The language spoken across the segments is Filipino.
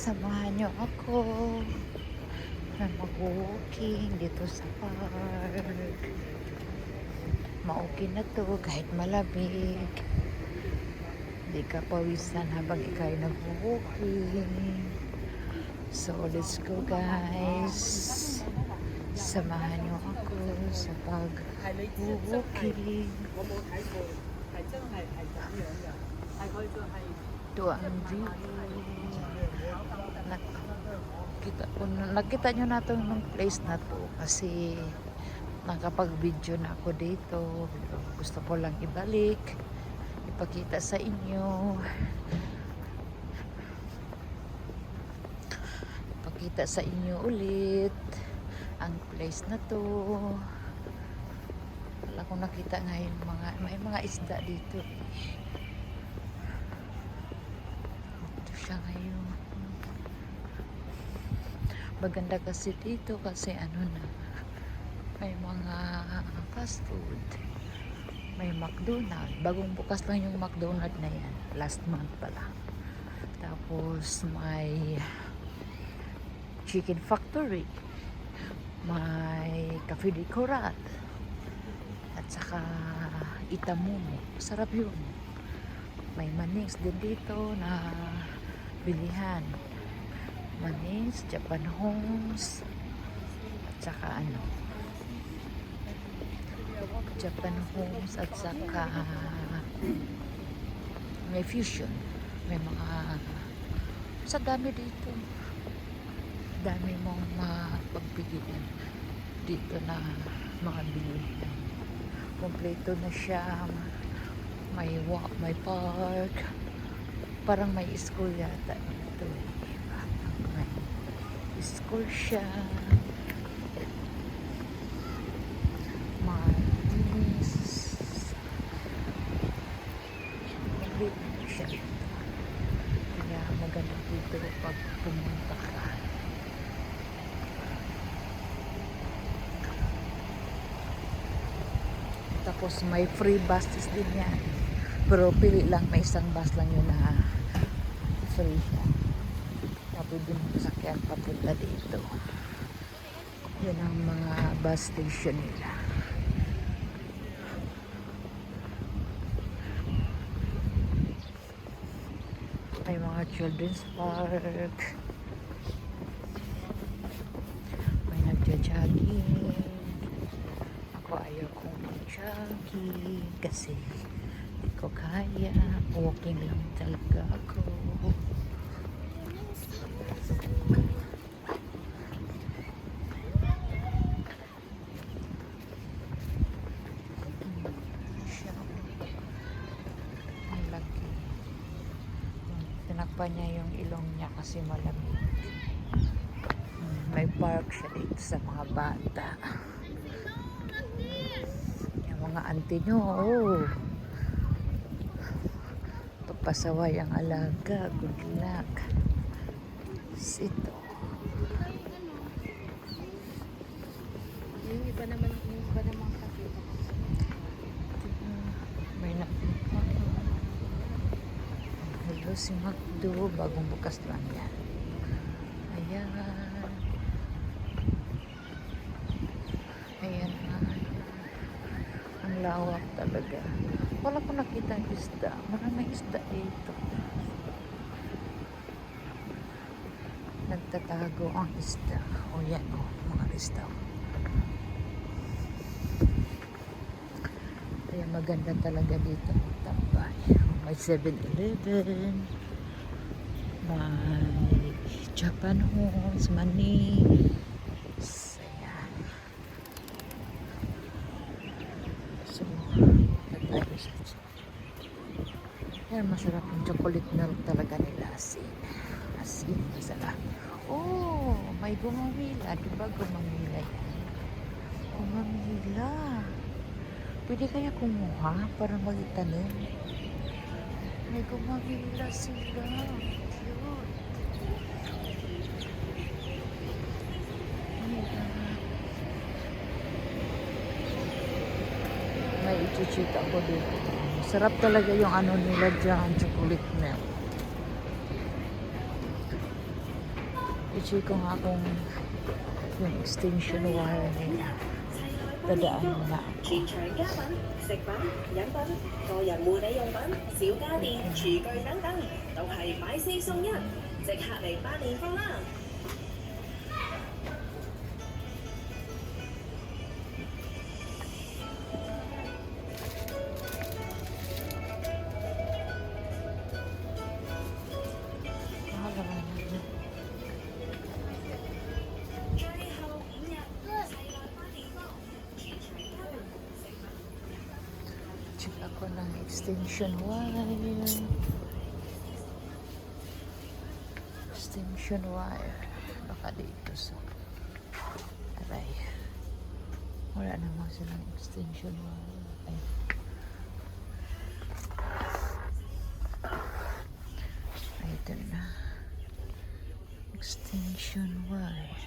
Samahan niyo ako na mag-walking dito sa park. Ma-okay na to kahit malamig. Hindi ka pawisan habang ikaw ay nag-walking. So, let's go guys. Samahan niyo ako sa pag-walking. Ito ang view. Nakita nyo na ito ng place na to kasi nakapag-video na ako dito. Gusto ko lang ibalik, ipakita sa inyo, ipakita sa inyo ulit ang place na to. Wala kong nakita ngayon may mga isda dito. Ito siya ngayon. Maganda kasi dito kasi may mga fast food, may McDonald, bagong bukas lang yung McDonald na yan, last month pala. Tapos may chicken factory, may cafe de coral, at saka Itamumo, sarap yun. May manings din dito na bilihan, manings, Japan Homes, at saka Japan Homes, at saka may fusion, may mga sa dami dito, dami mong mapagpilian dito na mga bilihan. Kompleto na siya, may walk, may park, parang may school yata dito. May school siya, malinis, kompleto na siya. Kaya maganda dito pag pumunta ka. Tapos may free buses din yan, pero pili lang, may isang bus lang yun na free siya. Pwede mo sakyan papunta dito. Yan ang mga bus station nila. May mga children's park, may nagja-jogging. Ako ayaw kong mag-jogging kasi hindi ko kaya, walking lang talaga ako. Tinakpan niya yung ilong niya kasi malamig. May park siya dito sa mga bata. Yung mga auntie nyo, pagpasaway ang alaga, good luck. Ito. Yung iba naman kasi. May hello si Macdo, bagong bukas lang yan. Ayan. Ayan na. Ang lawak talaga. Wala ko nakita ang isda. Maraming isda dito. Nagtatago ang isda. O yan o, mga isda. Kaya maganda talaga dito magtambay. May 7-Eleven, may Japan Homes, Manings. Ayan. So, yan, masarap yung chocolate milk talaga nila. Asin, masarap. Oh, may gumamila. Diba gumamila yan? Gumamila. Pwede kaya kumuha para magitanim? May gumamila sila. Cute. May ichuchita ko dito. Sarap talaga yung nila dyan, chocolate milk. I-check ko nga kung yung extension wire nila. Dadaan na ako. 全場家品、食品、飲品、個人護理用品、小家電、廚具等等，都係買4送1，即刻嚟辦年貨啦！最後5日，齊來辦年貨，全場家品、食品。 Check ako ng extension wire. Extension wire. Baka dito sa aray. Wala naman silang extension wire. Ay. Ay, ito na. Extension wire.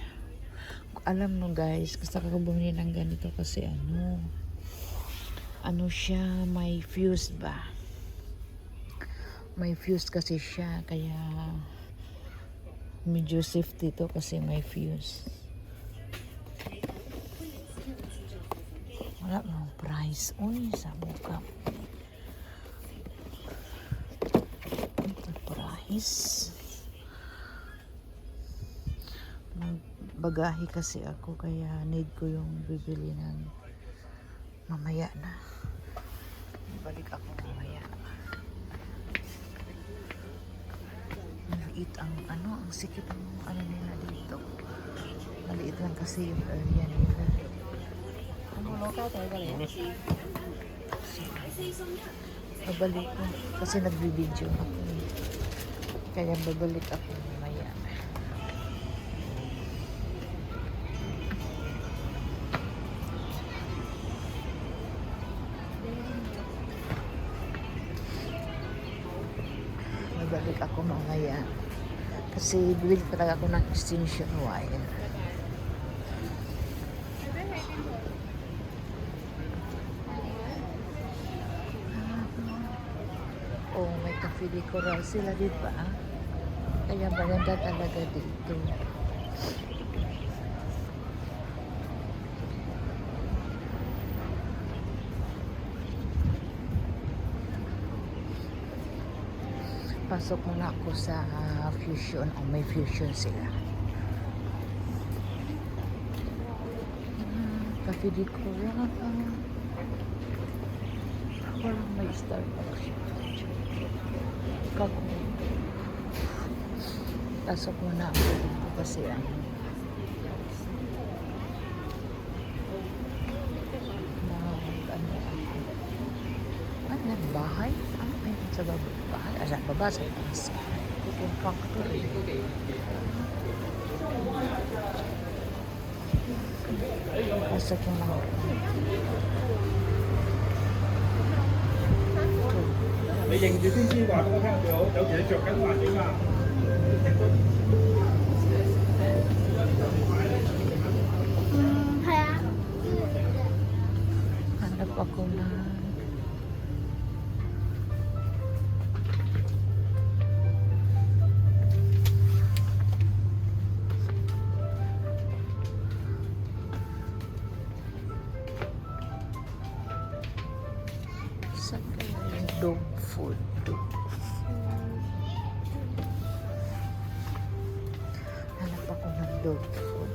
Alam mo guys, gusto ko bumili ng ganito kasi ano siya, may fuse ba? May fuse kasi siya, kaya medyo safety to kasi may fuse. Wala mong price. Uy, sa mukha. Ito price. Magbagahe kasi ako, kaya need ko yung bibili ng mamaya na. Balik ako mamaya. Maliit ang ang sikip ng nila dito. Maliit lang kasi yung area nila. Babalik ko kasi nagbibideo ako. Kaya babalik ako mamaya. Balik ako mamaya kasi bibili talaga ako ng extension wire. Oh, may cafe de coral sila, di ba? Kaya maganda talaga dito. Pasok muna ako sa fusion. Oh, may fusion sila. Cafe de Coral. Parang may Starbucks. Kako. Pasok muna ako dito kasi bahay? May sa bahay? Sa baba, sa taas. Cooking factory. Pasok yung mga 你認住先話俾我聽，最好有時你着緊環境啊。係啊。 hanap ako na saan kaya yung dog food? Hanap ako ng dog food.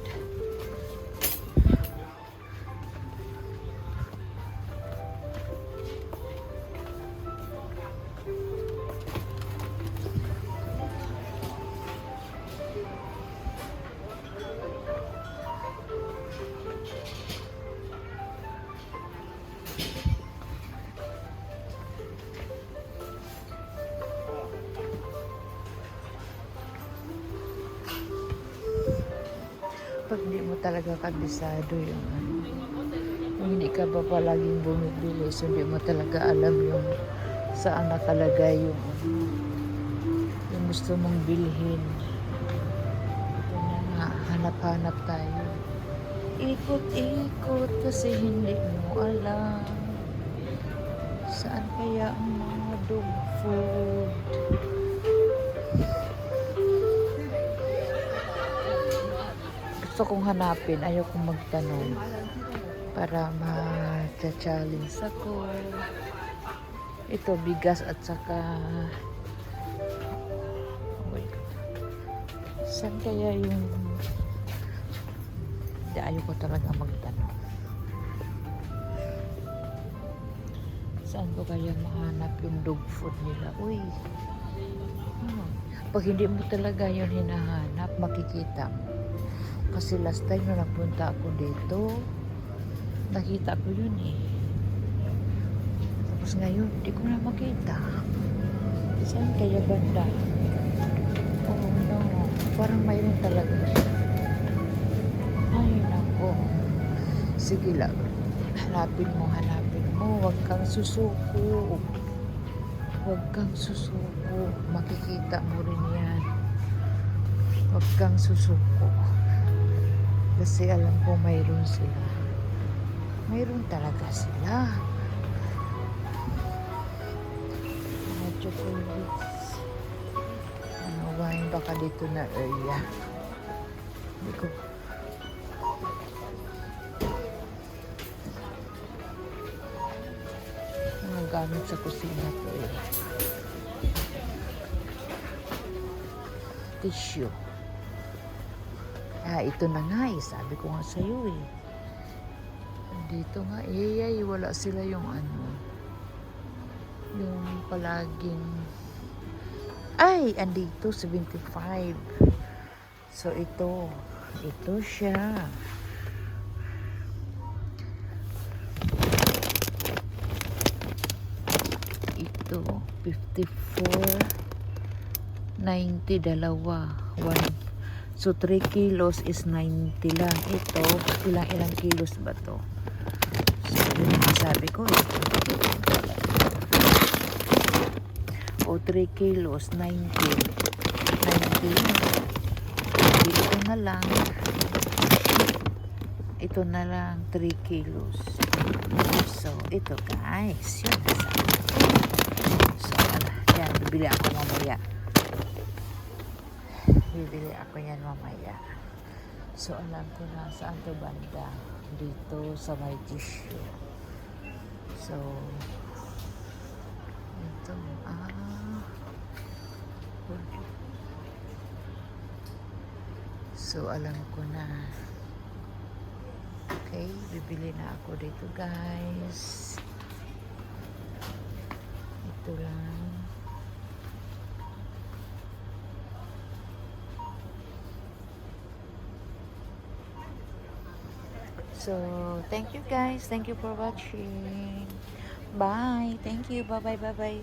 Pag di mo talaga kabisado yung kung hindi ka ba palaging bumibili, so hindi mo talaga alam yung saan nakalagay yung gusto mong bilhin. Ito na nga, hanap-hanap tayo. Ikot-ikot kasi hindi mo alam saan kaya ang mga dog food. gusto kong hanapin. Ayaw kong magtanong. Para ma-challenge ako. Ito, bigas at saka... Wait. Saan kaya yung... Hindi, ayaw ko talaga magtanong. Saan ko kaya mahanap yung dog food nila? Uy. Pag hindi mo talaga yun hinahanap, makikita mo. Kasi last time na napunta ako dito, nakita ko yun eh. Tapos ngayon, hindi ko na makita. Saan kaya banda? Oh no, parang mayroon talaga siya. Ay nako. Sige lang. Hanapin mo. Huwag kang susuko. Huwag kang susuko. Makikita mo rin yan. Huwag kang susuko. Kasi alam ko mayroon sila. Mayroon talaga sila. Mga chocolates. Ano ba yung baka dito na area? Hindi ko. Mga gamit sa kusina ko eh. Tissue. Ito na nga eh. Sabi ko nga sa'yo eh. Dito nga eh. Wala sila yung ano. Yung palaging... Ay! Andito, 75. So ito. Ito siya. Ito. 54. 90 dalawa. 1. So, 3 kilos is 90 lang. Ito, ilang kilos ba to? So, yun ang sabi ko eh. O, 3 kilos, 90. 90 lang. Ito na lang. Ito na lang, 3 kilos. So, ito guys. Yun na sabi ko. So, yan, bibili ako mamaya. Bibili ako yan mamaya. So, alam ko na saan to banda. Dito sa may tissue. So, ito. So, alam ko na. Okay, bibili na ako dito guys. Ito lang. So, thank you guys. Thank you for watching. Bye. Thank you. Bye-bye. Bye-bye.